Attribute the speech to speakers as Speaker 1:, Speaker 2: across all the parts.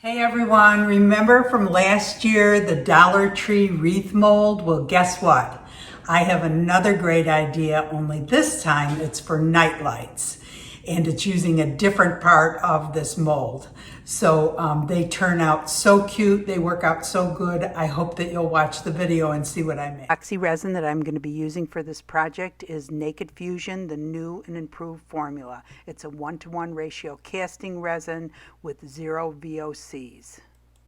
Speaker 1: Hey everyone, remember from last year the Dollar Tree wreath mold? Well, guess what? I have another great idea, only this time it's for night lights. And it's using a different part of this mold. So they turn out so cute, they work out so good. I hope that you'll watch the video and see what I make. Epoxy resin that I'm going to be using for this project is Naked Fusion, the new and improved formula. It's a 1-to-1 ratio casting resin with 0 VOCs.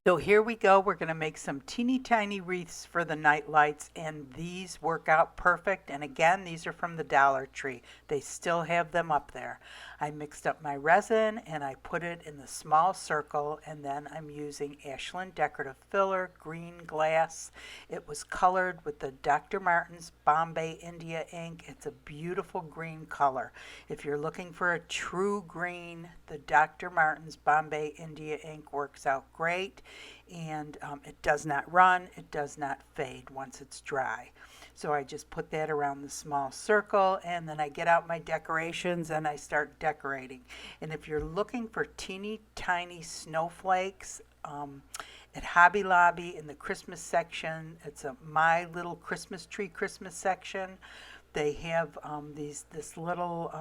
Speaker 1: So here we go. We're going to make some teeny tiny wreaths for the night lights, and these work out perfect. And again, these are from the Dollar Tree. They still have them up there. I mixed up my resin and I put it in the small circle, and then I'm using Ashland decorative filler, green glass. It was colored with the Dr. Martens Bombay India ink. It's a beautiful green color. If you're looking for a true green, the Dr. Martens Bombay India ink works out great. And it does not run, it does not fade once it's dry. So I just put that around the small circle, and then I get out my decorations and I start decorating. And if you're looking for teeny tiny snowflakes, at Hobby Lobby in the Christmas section, it's a My Little Christmas Tree Christmas section. They have this little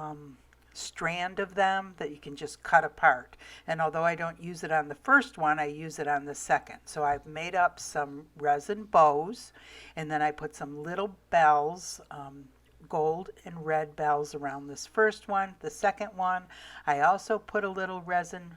Speaker 1: strand of them that you can just cut apart, and although I don't use it on the first one, I use it on the second. So I've made up some resin bows, and then I put some little bells, gold and red bells around this first one. The second one I also put a little resin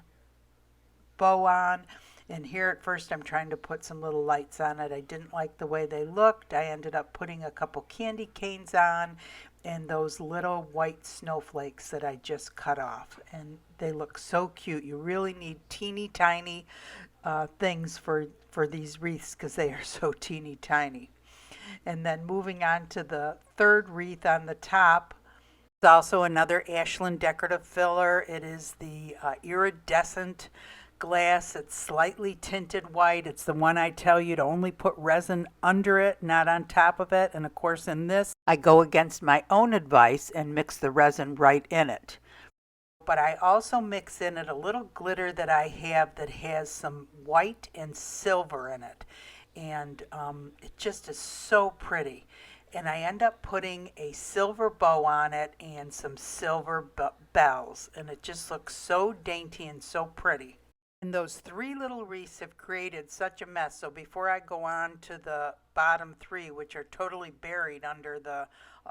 Speaker 1: bow on, and here at first I'm trying to put some little lights on it. I didn't like the way they looked. I ended up putting a couple candy canes on and those little white snowflakes that I just cut off, and they look so cute. You really need teeny tiny things for these wreaths because they are so teeny tiny. And then moving on to the third wreath on the top, it's also another Ashland decorative filler. It is the iridescent glass. It's slightly tinted white. It's the one I tell you to only put resin under it, not on top of it. And of course in this, I go against my own advice and mix the resin right in it. But I also mix in it a little glitter that I have that has some white and silver in it. And it just is so pretty. And I end up putting a silver bow on it and some silver bells. And it just looks so dainty and so pretty. And those three little wreaths have created such a mess. So before I go on to the bottom three, which are totally buried under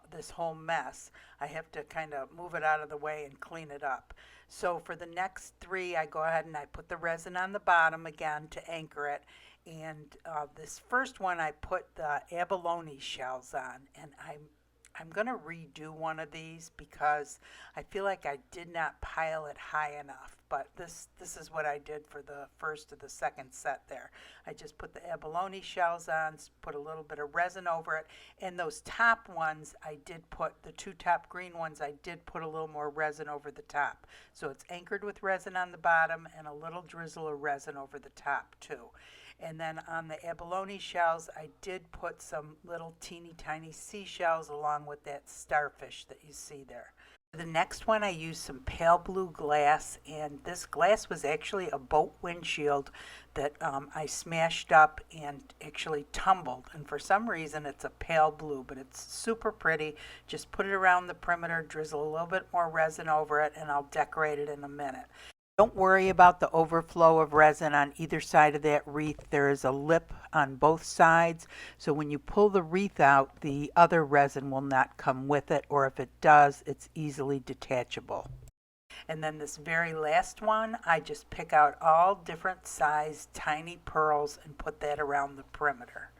Speaker 1: this whole mess, I have to kind of move it out of the way and clean it up. So for the next three, I go ahead and I put the resin on the bottom again to anchor it. And this first one, I put the abalone shells on, and I'm going to redo one of these because I feel like I did not pile it high enough. But this is what I did for the first or the second set there. I just put the abalone shells on, put a little bit of resin over it, and those top ones I did put, the two top green ones, I did put a little more resin over the top. So it's anchored with resin on the bottom and a little drizzle of resin over the top too. And then on the abalone shells, I did put some little teeny tiny seashells along with that starfish that you see there. The next one, I used some pale blue glass, and this glass was actually a boat windshield that I smashed up and actually tumbled. And for some reason, it's a pale blue, but it's super pretty. Just put it around the perimeter, drizzle a little bit more resin over it, and I'll decorate it in a minute. Don't worry about the overflow of resin on either side of that wreath. There is a lip on both sides, so when you pull the wreath out, the other resin will not come with it, or if it does, it's easily detachable. And then this very last one, I just pick out all different size tiny pearls and put that around the perimeter.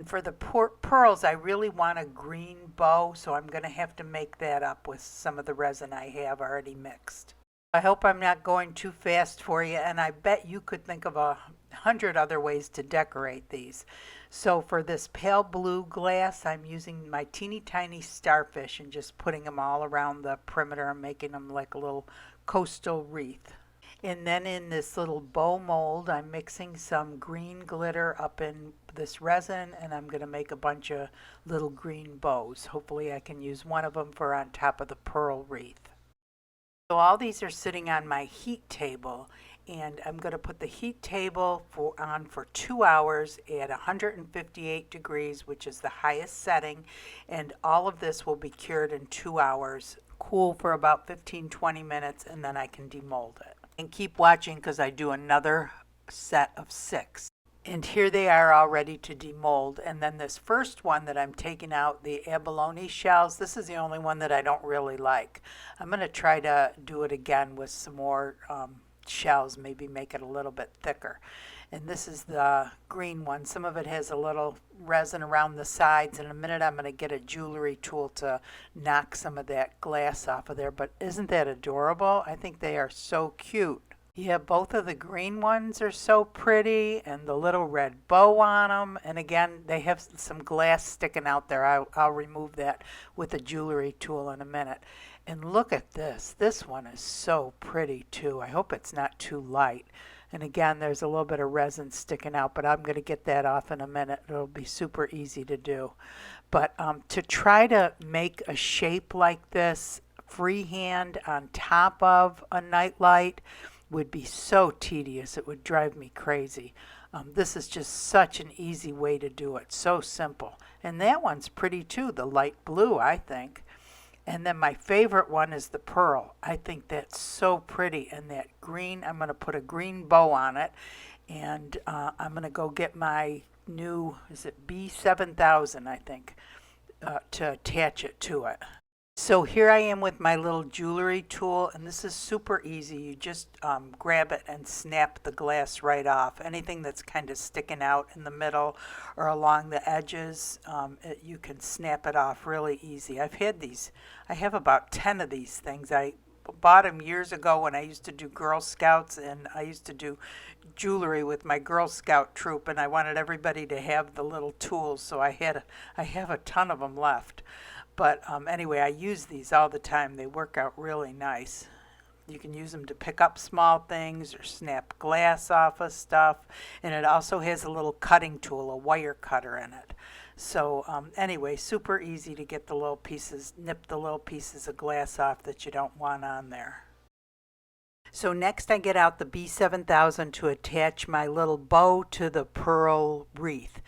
Speaker 1: For the pearls, I really want a green bow, so I'm going to have to make that up with some of the resin I have already mixed. I hope I'm not going too fast for you, and I bet you could think of 100 other ways to decorate these. So for this pale blue glass, I'm using my teeny tiny starfish and just putting them all around the perimeter and making them like a little coastal wreath. And then in this little bow mold, I'm mixing some green glitter up in this resin, and I'm going to make a bunch of little green bows. Hopefully I can use one of them for on top of the pearl wreath. So all these are sitting on my heat table, and I'm going to put the heat table on for 2 hours at 158 degrees, which is the highest setting, and all of this will be cured in 2 hours, cool for about 15-20 minutes, and then I can demold it. And keep watching because I do another set of 6. And here they are all ready to demold. And then this first one that I'm taking out, the abalone shells, this is the only one that I don't really like. I'm going to try to do it again with some more shells, maybe make it a little bit thicker. And this is the green one. Some of it has a little resin around the sides. In a minute I'm going to get a jewelry tool to knock some of that glass off of there. But isn't that adorable? I think they are so cute. Yeah, both of the green ones are so pretty, and the little red bow on them. And again, they have some glass sticking out there. I'll remove that with a jewelry tool in a minute. And look at this. This one is so pretty too. I hope it's not too light. And again, there's a little bit of resin sticking out, but I'm going to get that off in a minute. It'll be super easy to do. But to try to make a shape like this freehand on top of a nightlight would be so tedious. It would drive me crazy. This is just such an easy way to do it. So simple. And that one's pretty too, the light blue, I think. And then my favorite one is the pearl. I think that's so pretty. And that green, I'm going to put a green bow on it. And I'm going to go get my new, is it B7000, I think, to attach it to it. So here I am with my little jewelry tool, and this is super easy. You just grab it and snap the glass right off. Anything that's kind of sticking out in the middle or along the edges, you can snap it off really easy. I've had these. I have about 10 of these things. I bought them years ago when I used to do Girl Scouts, and I used to do jewelry with my Girl Scout troop, and I wanted everybody to have the little tools, so I have a ton of them left. But anyway, I use these all the time. They work out really nice. You can use them to pick up small things or snap glass off of stuff. And it also has a little cutting tool, a wire cutter in it. So anyway, super easy to get the little pieces, nip the little pieces of glass off that you don't want on there. So next I get out the B7000 to attach my little bow to the pearl wreath.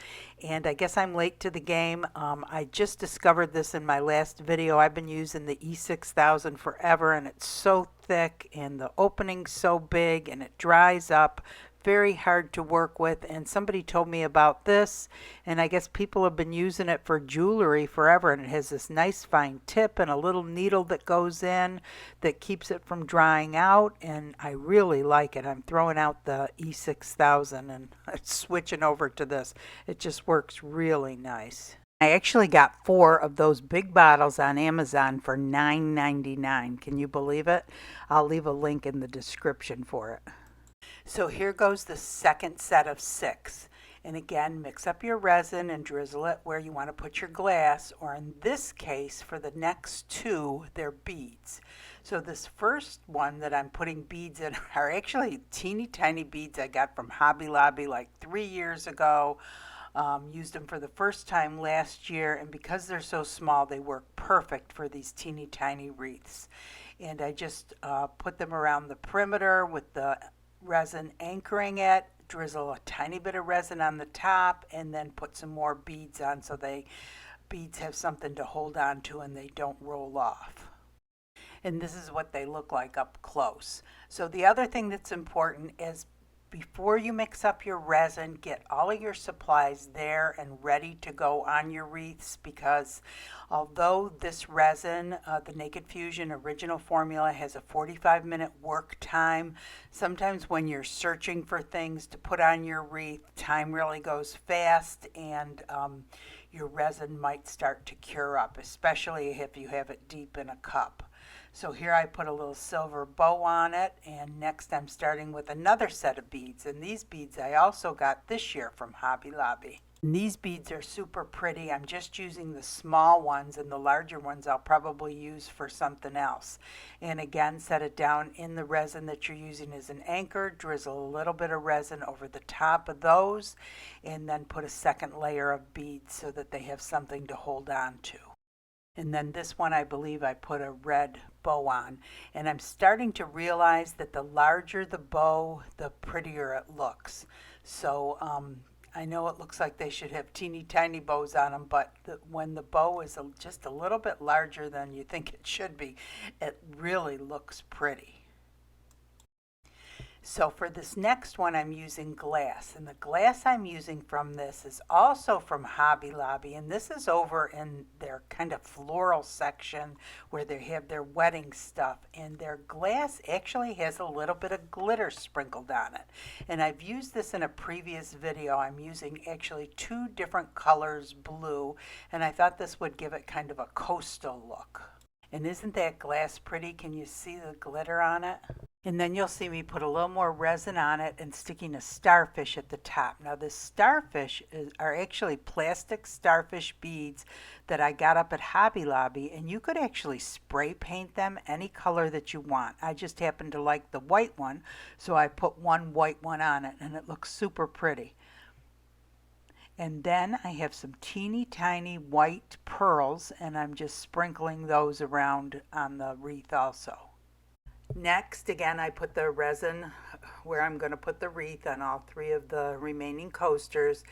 Speaker 1: And I guess I'm late to the game. I just discovered this in my last video. I've been using the E6000 forever, and it's so thick and the opening's so big and it dries up. Very hard to work with, and somebody told me about this, and I guess people have been using it for jewelry forever, and it has this nice fine tip and a little needle that goes in that keeps it from drying out, and I really like it. I'm throwing out the E6000 and switching over to this. It just works really nice. I actually got 4 of those big bottles on Amazon for $9.99. Can you believe it? I'll leave a link in the description for it. So here goes the second set of 6. And again, mix up your resin and drizzle it where you want to put your glass, or in this case, for the next 2, they're beads. So this first one that I'm putting beads in are actually teeny tiny beads I got from Hobby Lobby like 3 years ago. Used them for the first time last year, and because they're so small, they work perfect for these teeny tiny wreaths. And I just put them around the perimeter with the resin anchoring it, drizzle a tiny bit of resin on the top, and then put some more beads on so beads have something to hold on to and they don't roll off. And this is what they look like up close. So the other thing that's important is before you mix up your resin, get all of your supplies there and ready to go on your wreaths, because although this resin, the Naked Fusion original formula, has a 45-minute work time, sometimes when you're searching for things to put on your wreath, time really goes fast, and your resin might start to cure up, especially if you have it deep in a cup. So here I put a little silver bow on it, and next I'm starting with another set of beads. And these beads I also got this year from Hobby Lobby. And these beads are super pretty. I'm just using the small ones, and the larger ones I'll probably use for something else. And again, set it down in the resin that you're using as an anchor, drizzle a little bit of resin over the top of those, and then put a second layer of beads so that they have something to hold on to. And then this one, I believe I put a red bow on. And I'm starting to realize that the larger the bow, the prettier it looks. So I know it looks like they should have teeny tiny bows on them, but when the bow is just a little bit larger than you think it should be, it really looks pretty. So for this next one, I'm using glass, and the glass I'm using from this is also from Hobby Lobby, and this is over in their kind of floral section where they have their wedding stuff, and their glass actually has a little bit of glitter sprinkled on it. And I've used this in a previous video. I'm using actually two different colors, blue, and I thought this would give it kind of a coastal look. And isn't that glass pretty? Can you see the glitter on it? And then you'll see me put a little more resin on it and sticking a starfish at the top. Now the starfish are actually plastic starfish beads that I got up at Hobby Lobby, and you could actually spray paint them any color that you want. I just happen to like the white one, so I put one white one on it, and it looks super pretty. And then I have some teeny tiny white pearls, and I'm just sprinkling those around on the wreath also. Next, again, I put the resin where I'm going to put the wreath on all three of the remaining coasters.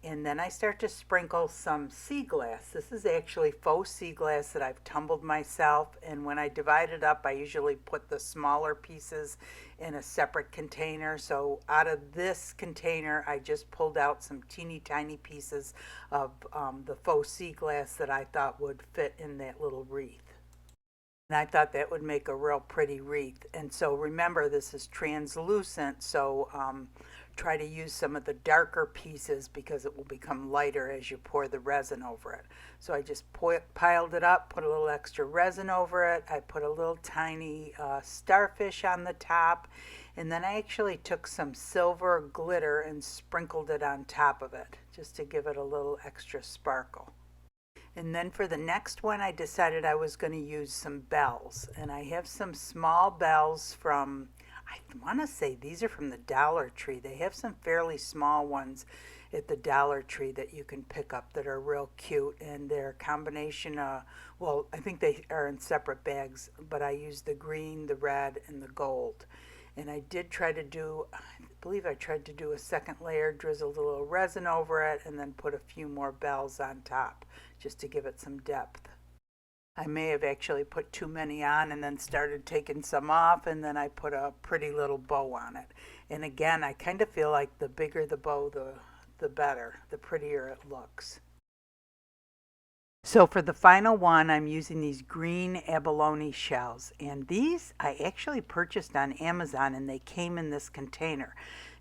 Speaker 1: And then I start to sprinkle some sea glass. This is actually faux sea glass that I've tumbled myself. And when I divide it up, I usually put the smaller pieces in a separate container. So out of this container, I just pulled out some teeny tiny pieces of the faux sea glass that I thought would fit in that little wreath. And I thought that would make a real pretty wreath. And so remember, this is translucent, so try to use some of the darker pieces because it will become lighter as you pour the resin over it. So I just piled it up, put a little extra resin over it. I put a little tiny starfish on the top, and then I actually took some silver glitter and sprinkled it on top of it just to give it a little extra sparkle. And then for the next one, I decided I was going to use some bells. And I have some small bells from, I want to say these are from the Dollar Tree. They have some fairly small ones at the Dollar Tree that you can pick up that are real cute. And they're a combination of, well, I think they are in separate bags, but I used the green, the red, and the gold. And I did try to do, I believe I tried to do a second layer, drizzled a little resin over it, and then put a few more bells on top just to give it some depth. I may have actually put too many on and then started taking some off, and then I put a pretty little bow on it. And again, I kind of feel like the bigger the bow, the better, the prettier it looks. So for the final one, I'm using these green abalone shells, and these I actually purchased on Amazon, and they came in this container.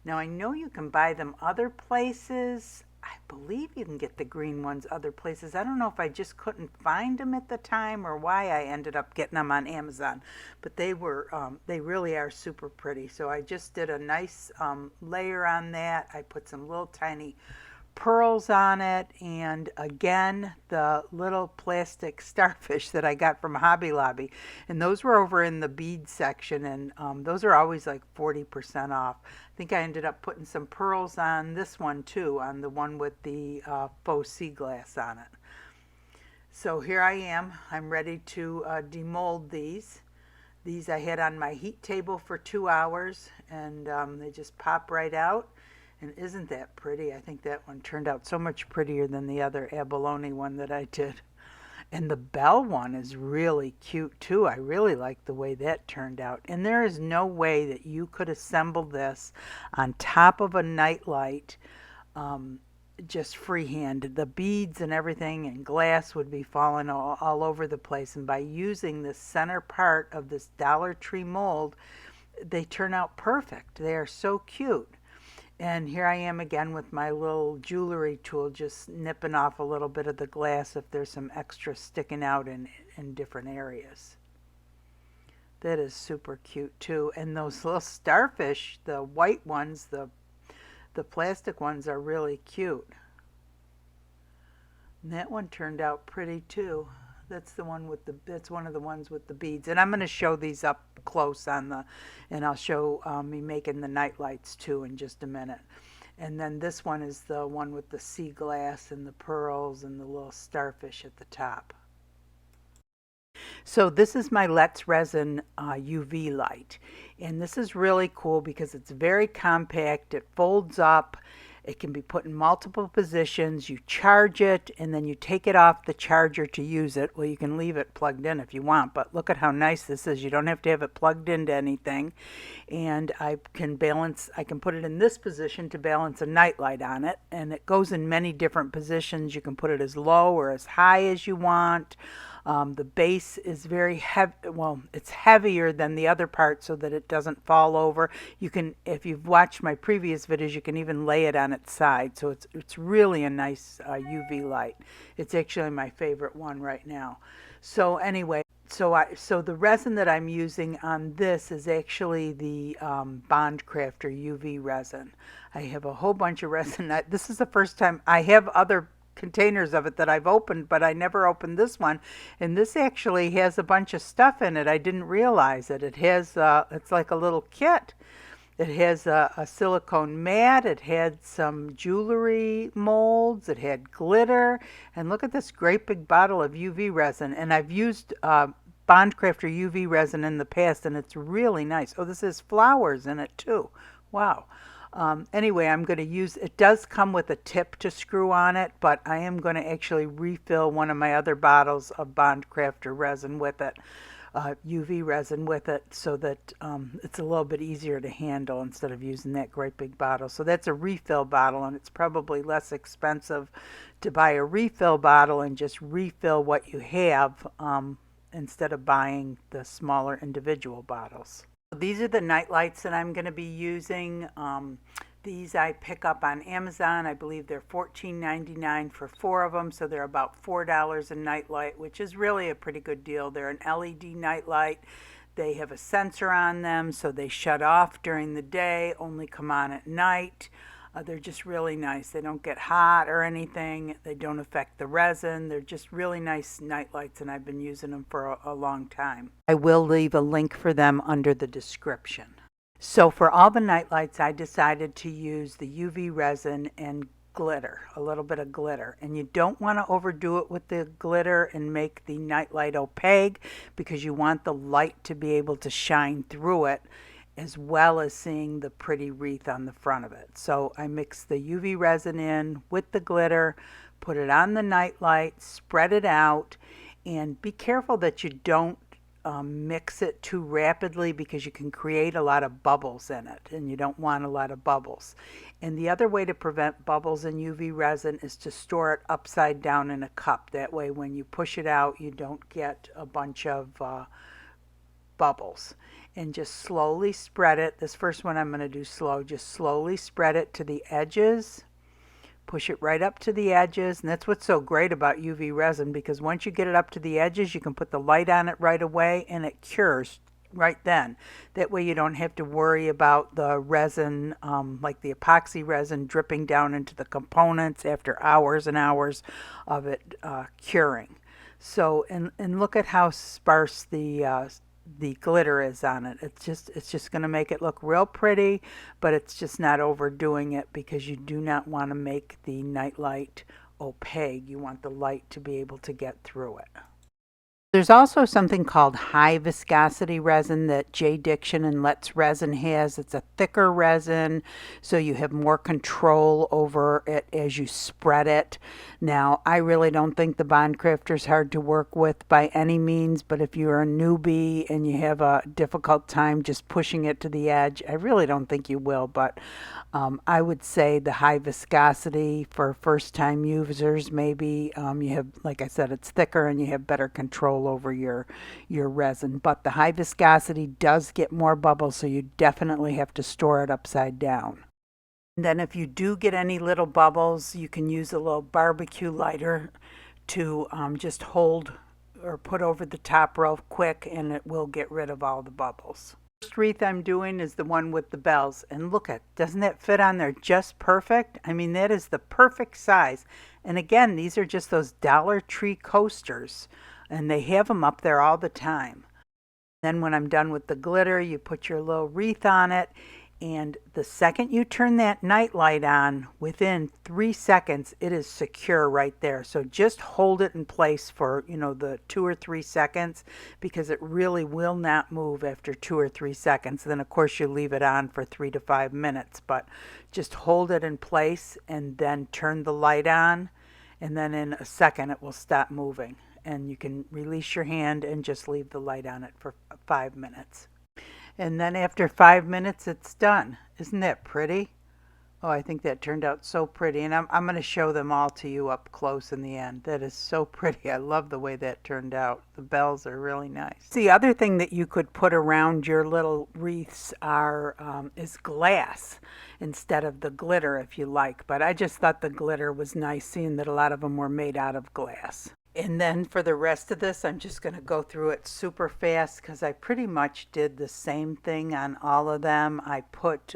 Speaker 1: Now I know you can buy them other places. I believe you can get the green ones other places. I don't know if I just couldn't find them at the time or why I ended up getting them on Amazon, but they really are super pretty. So I just did a nice layer on that. I put some little tiny pearls on it, and again the little plastic starfish that I got from Hobby Lobby, and those were over in the bead section, and those are always like 40% off. I think I ended up putting some pearls on this one too, on the one with the faux sea glass on it. So here I am. I'm ready to demold these. These I had on my heat table for 2 hours, and they just pop right out. And isn't that pretty? I think that one turned out so much prettier than the other abalone one that I did. And the bell one is really cute too. I really like the way that turned out. And there is no way that you could assemble this on top of a nightlight just freehand. The beads and everything and glass would be falling all over the place. And by using the center part of this Dollar Tree mold, they turn out perfect. They are so cute. And here I am again with my little jewelry tool, just nipping off a little bit of the glass if there's some extra sticking out in different areas. That is super cute too. And those little starfish, the white ones, the plastic ones are really cute. And that one turned out pretty too. That's the one with that's one of the ones with the beads. And I'm going to show these up close and I'll show me making the night lights too in just a minute. And then this one is the one with the sea glass and the pearls and the little starfish at the top. So this is my Let's Resin UV light, and this is really cool because it's very compact. It folds up. It can be put in multiple positions. You charge it and then you take it off the charger to use it. Well, you can leave it plugged in if you want, but look at how nice this is. You don't have to have it plugged into anything. And I can put it in this position to balance a nightlight on it, and it goes in many different positions. You can put it as low or as high as you want. The base is very heavy. Well, it's heavier than the other part so that it doesn't fall over. You can, if you've watched my previous videos, you can even lay it on its side. So it's really a nice UV light. It's actually my favorite one right now. So anyway, so the resin that I'm using on this is actually the Bond Crafter UV resin. I have a whole bunch of resin. This is the first time I have other containers of it that I've opened, but I never opened this one. And this actually has a bunch of stuff in it. I didn't realize it. It has, it's like a little kit. It has a silicone mat. It had some jewelry molds. It had glitter. And look at this great big bottle of UV resin. And I've used Bond Crafter UV resin in the past, and it's really nice. Oh, this has flowers in it too. Wow. Anyway, I'm going to use, it does come with a tip to screw on it, but I am going to actually refill one of my other bottles of Bond Crafter resin with it, UV resin with it, so that it's a little bit easier to handle instead of using that great big bottle. So that's a refill bottle, and it's probably less expensive to buy a refill bottle and just refill what you have instead of buying the smaller individual bottles. These are the night lights that I'm going to be using. These I pick up on Amazon. I believe they're $14.99 for 4 of them, so they're about $4 a night light, which is really a pretty good deal. They're an LED night light. They have a sensor on them, so they shut off during the day, only come on at night. They're just really nice. They don't get hot or anything. They don't affect the resin. They're just really nice night lights, and I've been using them for a long time. I will leave a link for them under the description. So for all the night lights, I decided to use the UV resin and glitter, a little bit of glitter. And you don't want to overdo it with the glitter and make the night light opaque, because you want the light to be able to shine through it, as well as seeing the pretty wreath on the front of it. So I mixed the UV resin in with the glitter, put it on the night light, spread it out, and be careful that you don't mix it too rapidly, because you can create a lot of bubbles in it, and you don't want a lot of bubbles. And the other way to prevent bubbles in UV resin is to store it upside down in a cup. That way when you push it out, you don't get a bunch of bubbles. And just slowly spread it. This first one I'm going to do slow. Just slowly spread it to the edges. Push it right up to the edges. And that's what's so great about UV resin, because once you get it up to the edges, you can put the light on it right away, and it cures right then. That way you don't have to worry about the resin, like the epoxy resin, dripping down into the components after hours and hours of it curing. So, and look at how sparse the glitter is on it. It's just going to make it look real pretty, but it's just not overdoing it, because you do not want to make the night light opaque. You want the light to be able to get through it. There's also something called high viscosity resin that J. Diction and Let's Resin has. It's a thicker resin, so you have more control over it as you spread it. Now, I really don't think the Bond Crafter is hard to work with by any means, but if you're a newbie and you have a difficult time just pushing it to the edge, I really don't think you will, but I would say the high viscosity for first-time users, maybe you have, like I said, it's thicker and you have better control over your resin. But the high viscosity does get more bubbles, so you definitely have to store it upside down. And then if you do get any little bubbles, you can use a little barbecue lighter to just hold or put over the top real quick, and it will get rid of all the bubbles. First wreath I'm doing is the one with the bells, and look at, doesn't that fit on there just perfect? I mean, that is the perfect size. And again, these are just those Dollar Tree coasters, and they have them up there all the time. Then when I'm done with the glitter, you put your little wreath on it, And the second you turn that night light on, within 3 seconds, it is secure right there. So just hold it in place for, the 2 or 3 seconds, because it really will not move after 2 or 3 seconds. Then, of course, you leave it on for 3 to 5 minutes, but just hold it in place and then turn the light on, and then in a second it will stop moving. And you can release your hand and just leave the light on it for 5 minutes. And then after 5 minutes, it's done. Isn't that pretty? Oh, I think that turned out so pretty. And I'm going to show them all to you up close in the end. That is so pretty. I love the way that turned out. The bells are really nice. The other thing that you could put around your little wreaths is glass instead of the glitter, if you like. But I just thought the glitter was nice, seeing that a lot of them were made out of glass. And then for the rest of this, I'm just going to go through it super fast because I pretty much did the same thing on all of them. I put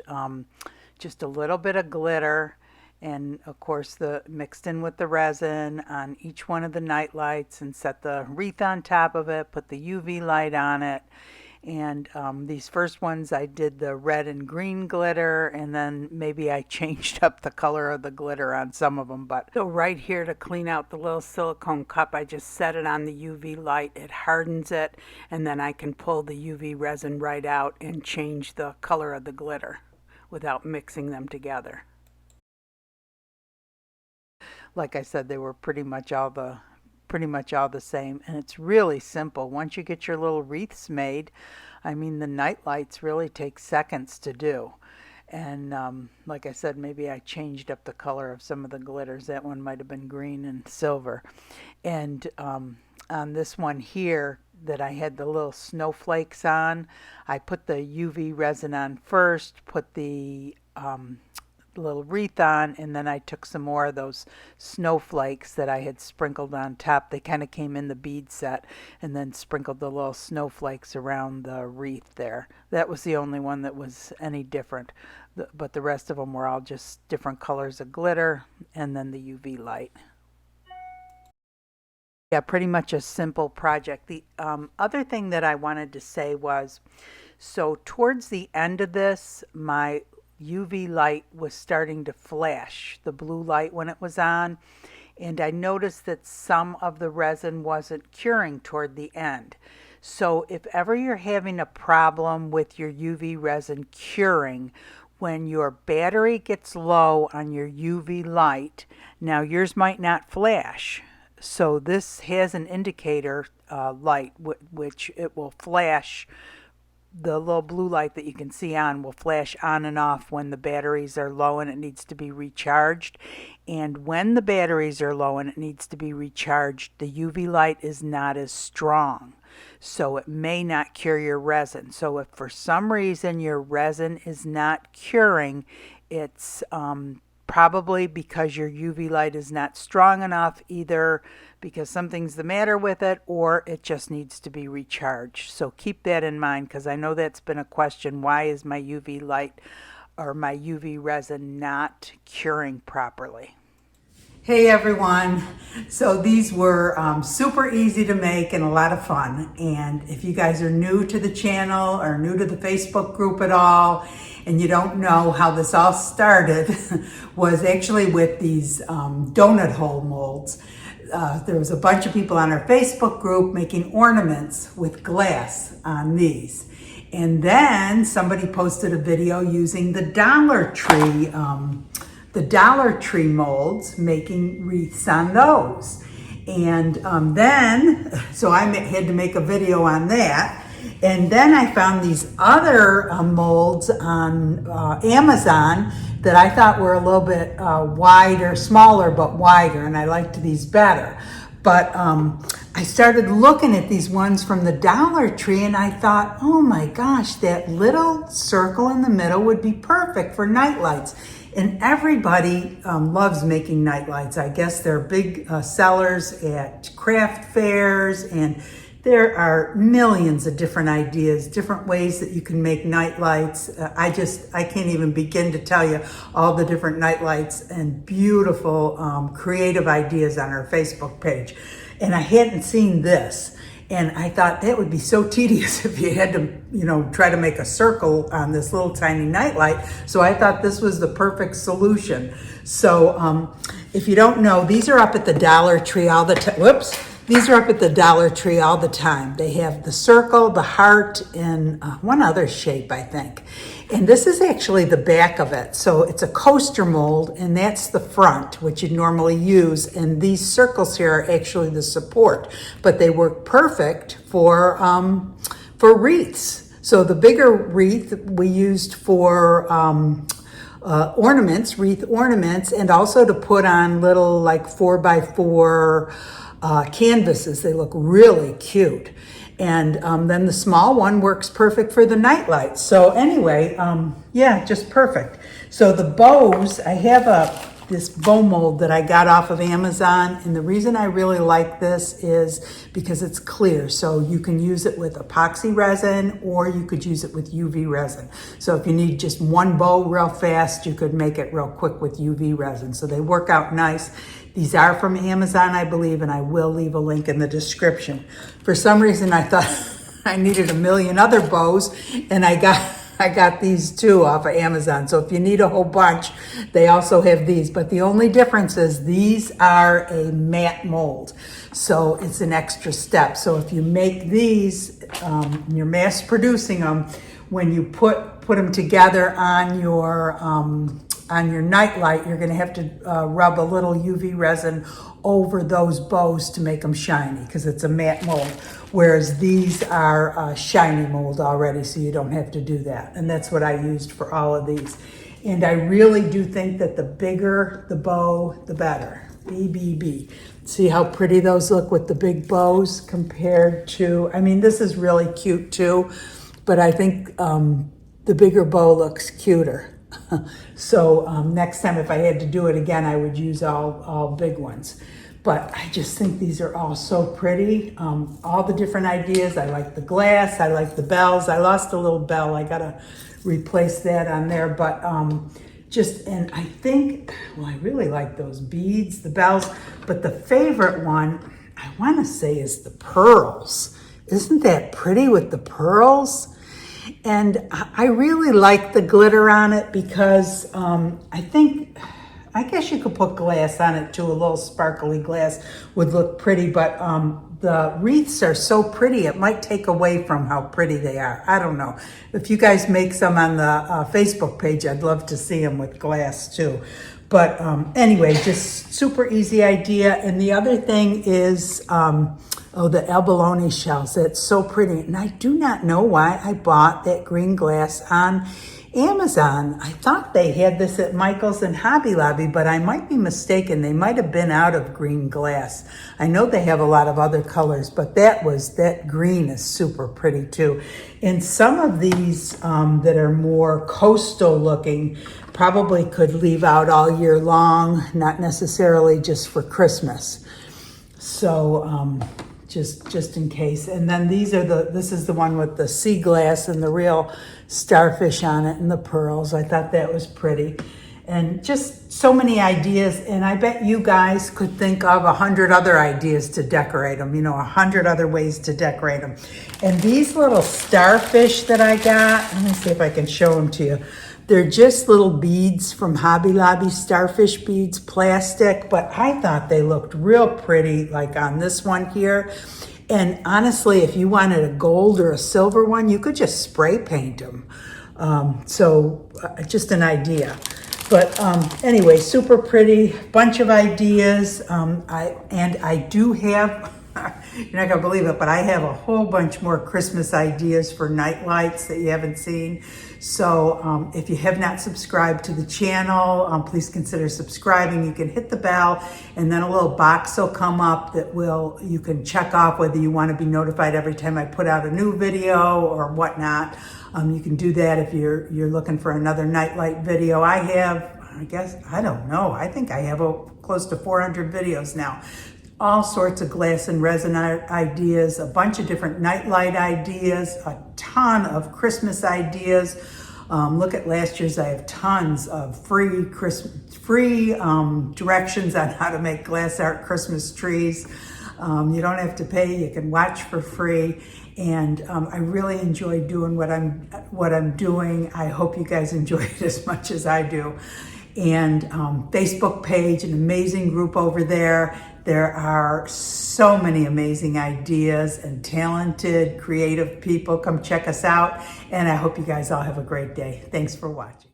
Speaker 1: just a little bit of glitter, and of course mixed in with the resin on each one of the night lights, and set the wreath on top of it, put the UV light on it. And these first ones I did the red and green glitter, and then maybe I changed up the color of the glitter on some of them. But so right here, to clean out the little silicone cup, I just set it on the UV light. It hardens it, and then I can pull the UV resin right out and change the color of the glitter without mixing them together. Like I said, they were pretty much all the same, and it's really simple. Once you get your little wreaths made, I mean, the night lights really take seconds to do. And like I said, maybe I changed up the color of some of the glitters. That one might have been green and silver. And on this one here that I had the little snowflakes on, I put the UV resin on first, put the little wreath on, and then I took some more of those snowflakes that I had sprinkled on top. They kind of came in the bead set, and then sprinkled the little snowflakes around the wreath there. That was the only one that was any different, but the rest of them were all just different colors of glitter, and then the UV light. Yeah, pretty much a simple project. The other thing that I wanted to say was, so towards the end of this, my UV light was starting to flash, the blue light when it was on, and I noticed that some of the resin wasn't curing toward the end. So if ever you're having a problem with your UV resin curing, when your battery gets low on your UV light, now yours might not flash. So this has an indicator light, which it will flash. The little blue light that you can see on will flash on and off when the batteries are low and it needs to be recharged. And when the batteries are low and it needs to be recharged, the UV light is not as strong. So it may not cure your resin. So if for some reason your resin is not curing, it's probably because your UV light is not strong enough, either because something's the matter with it or it just needs to be recharged. So keep that in mind, because I know that's been a question. Why is my UV light or my UV resin not curing properly? Hey everyone, so these were super easy to make and a lot of fun. And if you guys are new to the channel or new to the Facebook group at all, and you don't know how this all started, was actually with these donut hole molds. There was a bunch of people on our Facebook group making ornaments with glass on these. And then somebody posted a video using the Dollar Tree molds, making wreaths on those. And so I had to make a video on that. And then I found these other molds on Amazon that I thought were a little bit wider, smaller but wider, and I liked these better. But I started looking at these ones from the Dollar Tree, and I thought, oh my gosh, that little circle in the middle would be perfect for night lights. And everybody loves making night lights. I guess they're big sellers at craft fairs, and there are millions of different ideas, different ways that you can make night lights. I can't even begin to tell you all the different night lights and beautiful creative ideas on our Facebook page. And I hadn't seen this. And I thought that would be so tedious if you had to, you know, try to make a circle on this little tiny nightlight. So I thought this was the perfect solution. So if you don't know, these are up at the Dollar Tree all the time. Whoops. These are up at the Dollar Tree all the time. They have the circle, the heart, and one other shape, I think. And this is actually the back of it. So it's a coaster mold, and that's the front, which you'd normally use. And these circles here are actually the support, but they work perfect for wreaths. So the bigger wreath we used for ornaments, wreath ornaments, and also to put on little like 4x4 canvases. They look really cute. And then the small one works perfect for the night lights. So anyway, yeah, just perfect. So the bows, I have this bow mold that I got off of Amazon. And the reason I really like this is because it's clear. So you can use it with epoxy resin, or you could use it with UV resin. So if you need just one bow real fast, you could make it real quick with UV resin. So they work out nice. These are from Amazon, I believe, and I will leave a link in the description. For some reason, I thought I needed a million other bows, and I got these too off of Amazon. So if you need a whole bunch, they also have these. But the only difference is these are a matte mold. So it's an extra step. So if you make these, you're mass producing them, when you put them together on your nightlight, you're going to have to rub a little UV resin over those bows to make them shiny, because it's a matte mold, whereas these are shiny mold already, so you don't have to do that. And that's what I used for all of these. And I really do think that the bigger the bow, the better. BBB. See how pretty those look with the big bows compared to, I mean, this is really cute too, but I think the bigger bow looks cuter. So next time if I had to do it again, I would use all big ones. But I just think these are all so pretty. All the different ideas. I like the glass. I like the bells. I lost a little bell. I gotta replace that on there. But and I think, well, I really like those beads, the bells. But the favorite one, I want to say, is the pearls. Isn't that pretty with the pearls? And I really like the glitter on it because I guess you could put glass on it too. A little sparkly glass would look pretty, but the wreaths are so pretty, it might take away from how pretty they are. I don't know. If you guys make some on the Facebook page, I'd love to see them with glass too. But anyway, just super easy idea. And the other thing is, the abalone shells. That's so pretty. And I do not know why I bought that green glass on Amazon. I thought they had this at Michael's and Hobby Lobby, but I might be mistaken. They might have been out of green glass. I know they have a lot of other colors, but that green is super pretty too. And some of these that are more coastal looking probably could leave out all year long, not necessarily just for Christmas. So just in case. And then this is the one with the sea glass and the real starfish on it and the pearls. I thought that was pretty. And just so many ideas. And I bet you guys could think of 100 other ideas to decorate them, 100 other ways to decorate them. And these little starfish that I got, let me see if I can show them to you. They're just little beads from Hobby Lobby, starfish beads, plastic, but I thought they looked real pretty, like on this one here. And honestly, if you wanted a gold or a silver one, you could just spray paint them. Just an idea. But anyway, super pretty, bunch of ideas. I do have, you're not gonna believe it, but I have a whole bunch more Christmas ideas for night lights that you haven't seen. So if you have not subscribed to the channel, please consider subscribing. You can hit the bell, and then a little box will come up that you can check off whether you want to be notified every time I put out a new video or whatnot. You can do that if you're looking for another nightlight video. I think I have close to 400 videos now. All sorts of glass and resin ideas, a bunch of different nightlight ideas, a ton of Christmas ideas. Look at last year's, I have tons of free directions on how to make glass art Christmas trees. You don't have to pay, you can watch for free. And I really enjoy doing what I'm doing. I hope you guys enjoy it as much as I do. And Facebook page, an amazing group over there. There are so many amazing ideas and talented, creative people. Come check us out. And I hope you guys all have a great day. Thanks for watching.